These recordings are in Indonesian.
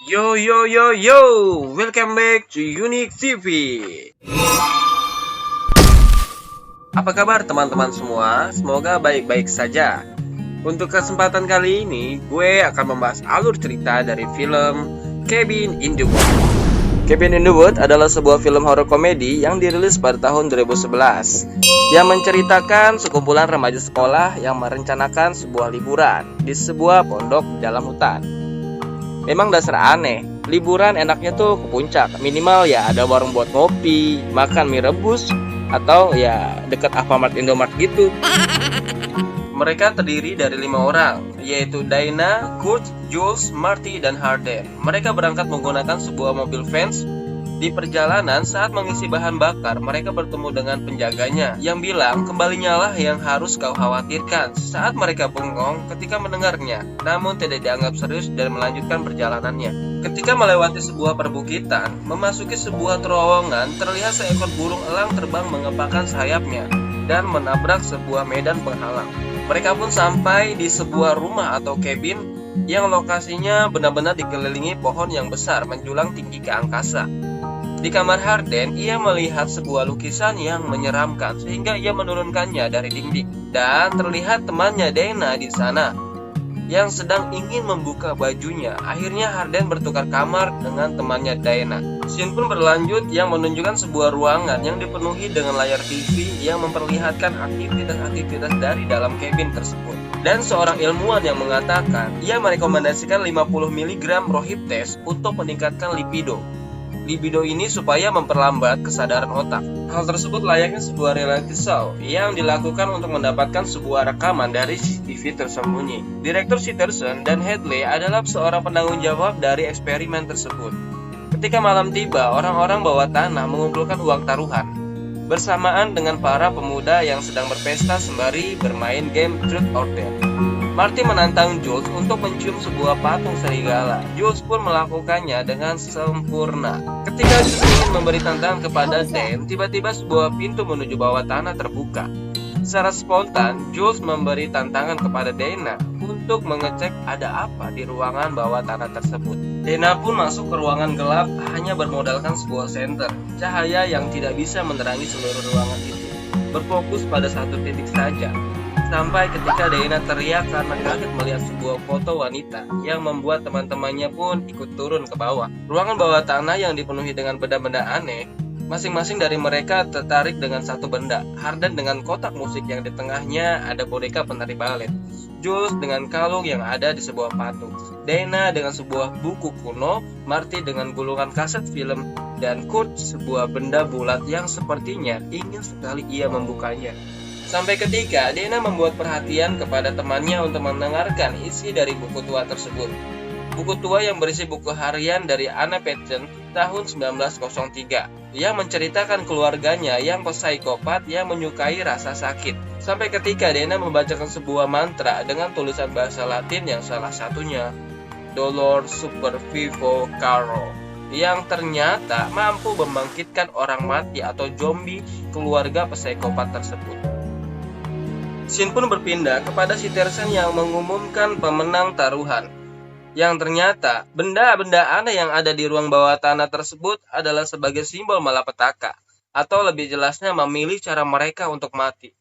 Yo yo yo yo, welcome back to Unique TV. Apa kabar teman-teman semua? Semoga baik-baik saja. Untuk kesempatan kali ini, gue akan membahas alur cerita dari film Cabin in the Woods. Cabin in the Woods adalah sebuah film horor komedi yang dirilis pada tahun 2011 yang menceritakan sekumpulan remaja sekolah yang merencanakan sebuah liburan di sebuah pondok dalam hutan. Memang dasar aneh, liburan enaknya tuh ke puncak. Minimal ya ada warung buat ngopi, makan mie rebus, atau ya dekat Alfamart Indomart gitu. Mereka terdiri dari 5 orang, yaitu Dana, Kurt, Jules, Marty, dan Harden. Mereka berangkat menggunakan sebuah mobil Vans. Di perjalanan saat mengisi bahan bakar, mereka bertemu dengan penjaganya yang bilang kembalinya lah yang harus kau khawatirkan. Saat mereka bengong ketika mendengarnya, namun tidak dianggap serius dan melanjutkan perjalanannya. Ketika melewati sebuah perbukitan, memasuki sebuah terowongan, terlihat seekor burung elang terbang mengepakkan sayapnya dan menabrak sebuah medan penghalang. Mereka pun sampai di sebuah rumah atau cabin yang lokasinya benar-benar dikelilingi pohon yang besar menjulang tinggi ke angkasa. Di kamar Harden, ia melihat sebuah lukisan yang menyeramkan sehingga ia menurunkannya dari dinding. Dan terlihat temannya Dana di sana yang sedang ingin membuka bajunya. Akhirnya Harden bertukar kamar dengan temannya Dana. Scene pun berlanjut yang menunjukkan sebuah ruangan yang dipenuhi dengan layar TV yang memperlihatkan aktivitas-aktivitas dari dalam cabin tersebut. Dan seorang ilmuwan yang mengatakan ia merekomendasikan 50 mg rohypnol untuk meningkatkan libido ini supaya memperlambat kesadaran otak. Hal tersebut layaknya sebuah reality show yang dilakukan untuk mendapatkan sebuah rekaman dari CCTV tersembunyi. Direktur Sitterson dan Hadley adalah seorang penanggung jawab dari eksperimen tersebut. Ketika malam tiba, orang-orang bawah tanah mengumpulkan uang taruhan bersamaan dengan para pemuda yang sedang berpesta sembari bermain game Truth or Dare. Marty menantang Jules untuk mencium sebuah patung serigala. Jules pun melakukannya dengan sempurna. Ketika Jules ingin memberi tantangan kepada Dan, tiba-tiba sebuah pintu menuju bawah tanah terbuka. Secara spontan, Jules memberi tantangan kepada Dana untuk mengecek ada apa di ruangan bawah tanah tersebut. Dana pun masuk ke ruangan gelap hanya bermodalkan sebuah senter, cahaya yang tidak bisa menerangi seluruh ruangan itu. Berfokus pada satu titik saja. Sampai ketika Dana teriak karena kaget melihat sebuah foto wanita yang membuat teman-temannya pun ikut turun ke bawah. Ruangan bawah tanah yang dipenuhi dengan benda-benda aneh. Masing-masing dari mereka tertarik dengan satu benda. Harden dengan kotak musik yang di tengahnya ada boneka penari balet. Jules dengan kalung yang ada di sebuah patung. Dana dengan sebuah buku kuno. Marty dengan gulungan kaset film. Dan Kurt sebuah benda bulat yang sepertinya ingin sekali ia membukanya. Sampai ketika Dana membuat perhatian kepada temannya untuk mendengarkan isi dari buku tua tersebut. Buku tua yang berisi buku harian dari Anna Patton tahun 1903 yang menceritakan keluarganya yang psikopat yang menyukai rasa sakit. Sampai ketika Dana membacakan sebuah mantra dengan tulisan bahasa Latin yang salah satunya Dolor Super Vivo Caro yang ternyata mampu membangkitkan orang mati atau zombie keluarga psikopat tersebut. Scene pun berpindah kepada Sitterson yang mengumumkan pemenang taruhan. Yang ternyata benda-benda aneh yang ada di ruang bawah tanah tersebut adalah sebagai simbol malapetaka, atau lebih jelasnya memilih cara mereka untuk mati.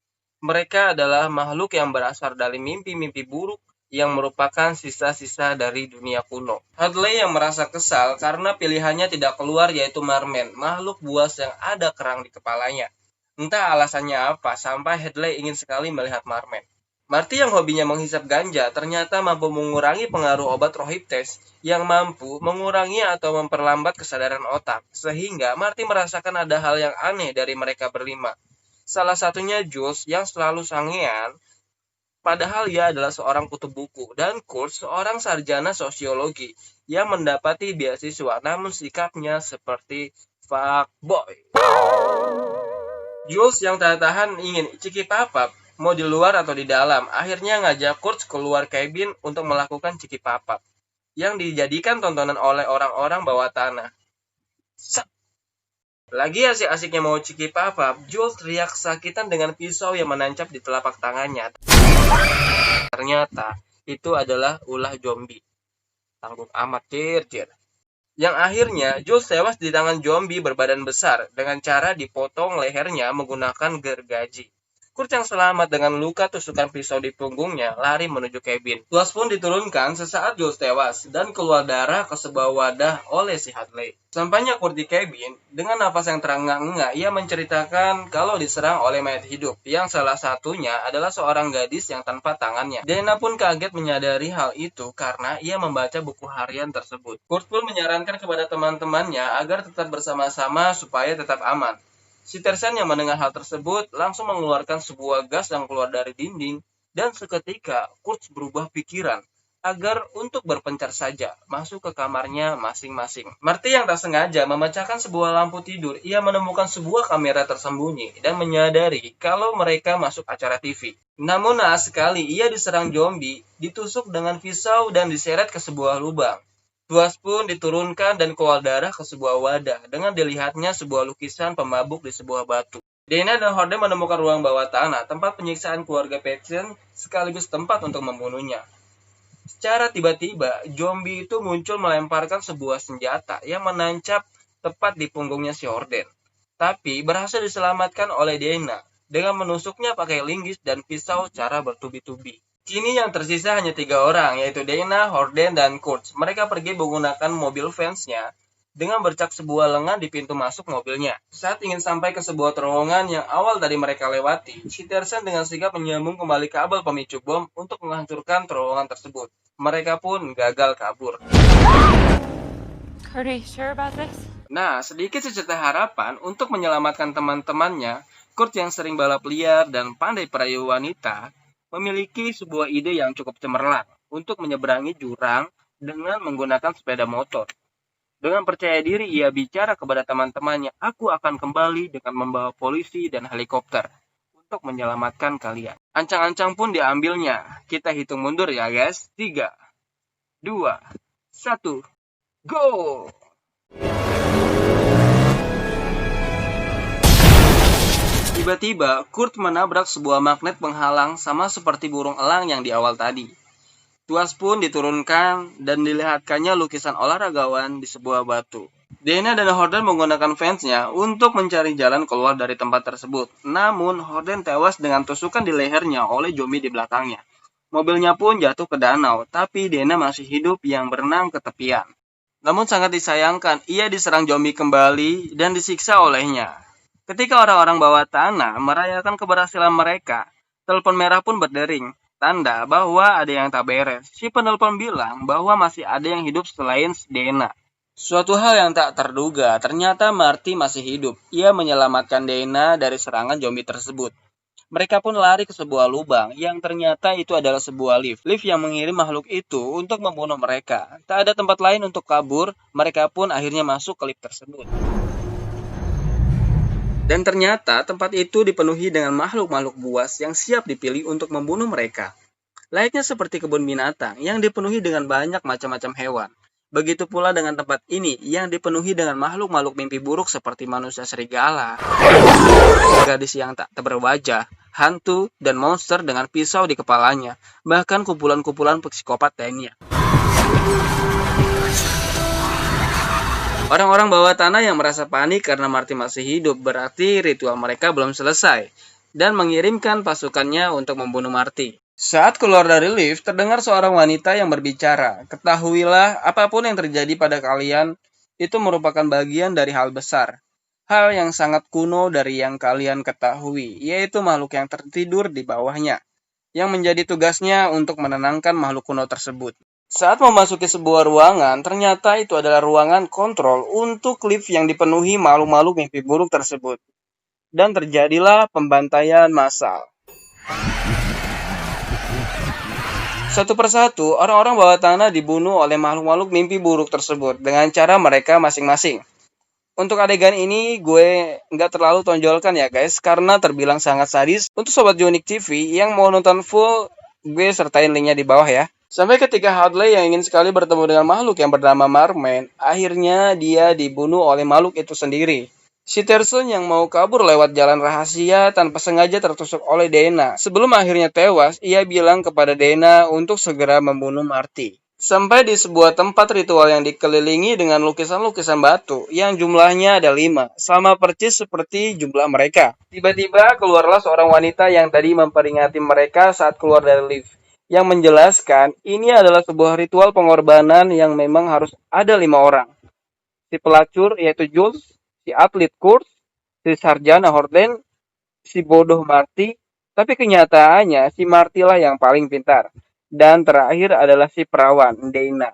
Mereka adalah makhluk yang berasal dari mimpi-mimpi buruk yang merupakan sisa-sisa dari dunia kuno. Hadley yang merasa kesal karena pilihannya tidak keluar yaitu Marmen, makhluk buas yang ada kerang di kepalanya. Entah alasannya apa, sampai Hadley ingin sekali melihat Marmen. Marty yang hobinya menghisap ganja ternyata mampu mengurangi pengaruh obat rohypnol yang mampu mengurangi atau memperlambat kesadaran otak. Sehingga Marty merasakan ada hal yang aneh dari mereka berlima. Salah satunya Jules yang selalu sangean, padahal ia adalah seorang kutu buku. Dan Kurt seorang sarjana sosiologi yang mendapati beasiswa namun sikapnya seperti fuckboy. Jules yang tak tahan ingin cikipapap, mau di luar atau di dalam, akhirnya ngajak Kurt keluar cabin untuk melakukan cikipapap, yang dijadikan tontonan oleh orang-orang bawah tanah. Lagi asik-asiknya mau cikipapap, Jules teriak sakitan dengan pisau yang menancap di telapak tangannya. Ternyata itu adalah ulah zombie. Tanggung amat, Cir. Yang akhirnya Jules tewas di tangan zombie berbadan besar dengan cara dipotong lehernya menggunakan gergaji. Kurt yang selamat dengan luka tusukan pisau di punggungnya lari menuju kabin. Tuas pun diturunkan sesaat Jules tewas dan keluar darah ke sebuah wadah oleh si Hadley. Sampainya Kurt di kabin, dengan nafas yang terengah-engah, ia menceritakan kalau diserang oleh mayat hidup, yang salah satunya adalah seorang gadis yang tanpa tangannya. Dana pun kaget menyadari hal itu karena ia membaca buku harian tersebut. Kurt pun menyarankan kepada teman-temannya agar tetap bersama-sama supaya tetap aman. Si Tersan yang mendengar hal tersebut langsung mengeluarkan sebuah gas yang keluar dari dinding, dan seketika Kurt berubah pikiran agar untuk berpencar saja masuk ke kamarnya masing-masing. Marty yang tak sengaja memecahkan sebuah lampu tidur, ia menemukan sebuah kamera tersembunyi dan menyadari kalau mereka masuk acara TV. Namun naas sekali ia diserang zombie, ditusuk dengan pisau dan diseret ke sebuah lubang. Tuas pun diturunkan dan keluar darah ke sebuah wadah dengan dilihatnya sebuah lukisan pemabuk di sebuah batu. Dana dan Horden menemukan ruang bawah tanah, tempat penyiksaan keluarga Patchen sekaligus tempat untuk membunuhnya. Secara tiba-tiba, zombie itu muncul melemparkan sebuah senjata yang menancap tepat di punggungnya si Horden. Tapi berhasil diselamatkan oleh Dana dengan menusuknya pakai linggis dan pisau secara bertubi-tubi. Kini yang tersisa hanya 3 orang, yaitu Dana, Horden, dan Kurtz. Mereka pergi menggunakan mobil fansnya dengan bercak sebuah lengan di pintu masuk mobilnya. Saat ingin sampai ke sebuah terowongan yang awal tadi mereka lewati, si Tersan dengan sigap menyambung kembali kabel pemicu bom untuk menghancurkan terowongan tersebut. Mereka pun gagal kabur. Kurt, are you sure about this? Nah, sedikit secerca harapan untuk menyelamatkan teman-temannya, Kurt yang sering balap liar dan pandai perayu wanita, memiliki sebuah ide yang cukup cemerlang untuk menyeberangi jurang dengan menggunakan sepeda motor. Dengan percaya diri ia bicara kepada teman-temannya, "Aku akan kembali dengan membawa polisi dan helikopter untuk menyelamatkan kalian." Ancang-ancang pun diambilnya. Kita hitung mundur ya guys. 3, 2, 1, go! Tiba-tiba, Kurt menabrak sebuah magnet penghalang sama seperti burung elang yang di awal tadi. Tuas pun diturunkan dan dilihatkannya lukisan olahragawan di sebuah batu. Dana dan Horden menggunakan fansnya untuk mencari jalan keluar dari tempat tersebut. Namun, Horden tewas dengan tusukan di lehernya oleh zombie di belakangnya. Mobilnya pun jatuh ke danau, tapi Dana masih hidup yang berenang ke tepian. Namun sangat disayangkan, ia diserang zombie kembali dan disiksa olehnya. Ketika orang-orang bawah tanah merayakan keberhasilan mereka, telepon merah pun berdering, tanda bahwa ada yang tak beres. Si penelpon bilang bahwa masih ada yang hidup selain Dana. Suatu hal yang tak terduga, ternyata Marty masih hidup. Ia menyelamatkan Dana dari serangan zombie tersebut. Mereka pun lari ke sebuah lubang yang ternyata itu adalah sebuah lift. Lift yang mengirim makhluk itu untuk membunuh mereka. Tak ada tempat lain untuk kabur, mereka pun akhirnya masuk ke lift tersebut. Dan ternyata tempat itu dipenuhi dengan makhluk-makhluk buas yang siap dipilih untuk membunuh mereka. Layaknya seperti kebun binatang yang dipenuhi dengan banyak macam-macam hewan. Begitu pula dengan tempat ini yang dipenuhi dengan makhluk-makhluk mimpi buruk seperti manusia serigala, gadis yang tak berwajah, hantu, dan monster dengan pisau di kepalanya, bahkan kumpulan-kumpulan psikopat lainnya. Orang-orang bawah tanah yang merasa panik karena Marty masih hidup berarti ritual mereka belum selesai dan mengirimkan pasukannya untuk membunuh Marty. Saat keluar dari lift, terdengar seorang wanita yang berbicara. "Ketahuilah, apapun yang terjadi pada kalian, itu merupakan bagian dari hal besar. Hal yang sangat kuno dari yang kalian ketahui, yaitu makhluk yang tertidur di bawahnya, yang menjadi tugasnya untuk menenangkan makhluk kuno tersebut." Saat memasuki sebuah ruangan, ternyata itu adalah ruangan kontrol untuk lift yang dipenuhi makhluk-makhluk mimpi buruk tersebut. Dan terjadilah pembantaian massal. Satu persatu, orang-orang bawah tanah dibunuh oleh makhluk-makhluk mimpi buruk tersebut dengan cara mereka masing-masing. Untuk adegan ini gue nggak terlalu tonjolkan ya guys, karena terbilang sangat sadis. Untuk Sobat Jonik TV yang mau nonton full, gue sertain linknya di bawah ya. Sampai ketika Hadley yang ingin sekali bertemu dengan makhluk yang bernama Marman, akhirnya dia dibunuh oleh makhluk itu sendiri. Si Terson yang mau kabur lewat jalan rahasia tanpa sengaja tertusuk oleh Dana. Sebelum akhirnya tewas, ia bilang kepada Dana untuk segera membunuh Marty. Sampai di sebuah tempat ritual yang dikelilingi dengan lukisan-lukisan batu yang jumlahnya ada 5, sama persis seperti jumlah mereka. Tiba-tiba keluarlah seorang wanita yang tadi memperingati mereka saat keluar dari lift, yang menjelaskan ini adalah sebuah ritual pengorbanan yang memang harus ada 5 orang. Si pelacur yaitu Jules, si atlet Kurt, si sarjana Horden, si bodoh Marty, tapi kenyataannya si Marty lah yang paling pintar. Dan terakhir adalah si perawan, Dana.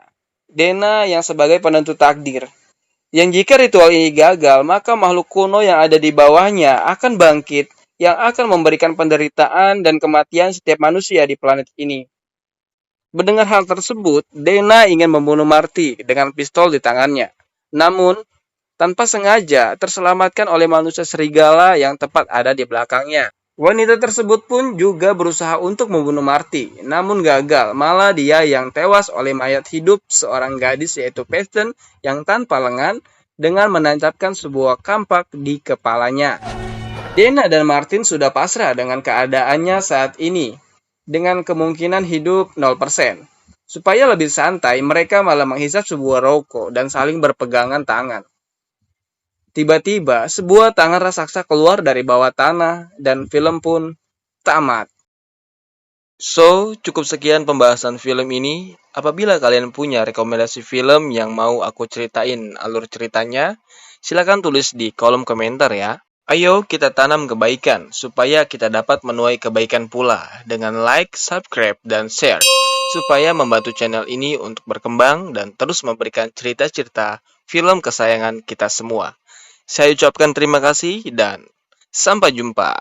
Dana yang sebagai penentu takdir. Yang jika ritual ini gagal, maka makhluk kuno yang ada di bawahnya akan bangkit, yang akan memberikan penderitaan dan kematian setiap manusia di planet ini. Mendengar hal tersebut, Dana ingin membunuh Marty dengan pistol di tangannya. Namun, tanpa sengaja terselamatkan oleh manusia serigala yang tepat ada di belakangnya. Wanita tersebut pun juga berusaha untuk membunuh Marty, namun gagal. Malah dia yang tewas oleh mayat hidup seorang gadis yaitu Preston yang tanpa lengan dengan menancapkan sebuah kampak di kepalanya. Dana dan Martin sudah pasrah dengan keadaannya saat ini, dengan kemungkinan hidup 0%. Supaya lebih santai, mereka malah menghisap sebuah rokok dan saling berpegangan tangan. Tiba-tiba, sebuah tangan raksasa keluar dari bawah tanah, dan film pun tamat. So, cukup sekian pembahasan film ini. Apabila kalian punya rekomendasi film yang mau aku ceritain alur ceritanya, silakan tulis di kolom komentar ya. Ayo kita tanam kebaikan, supaya kita dapat menuai kebaikan pula, dengan like, subscribe, dan share, supaya membantu channel ini untuk berkembang dan terus memberikan cerita-cerita film kesayangan kita semua. Saya ucapkan terima kasih dan sampai jumpa.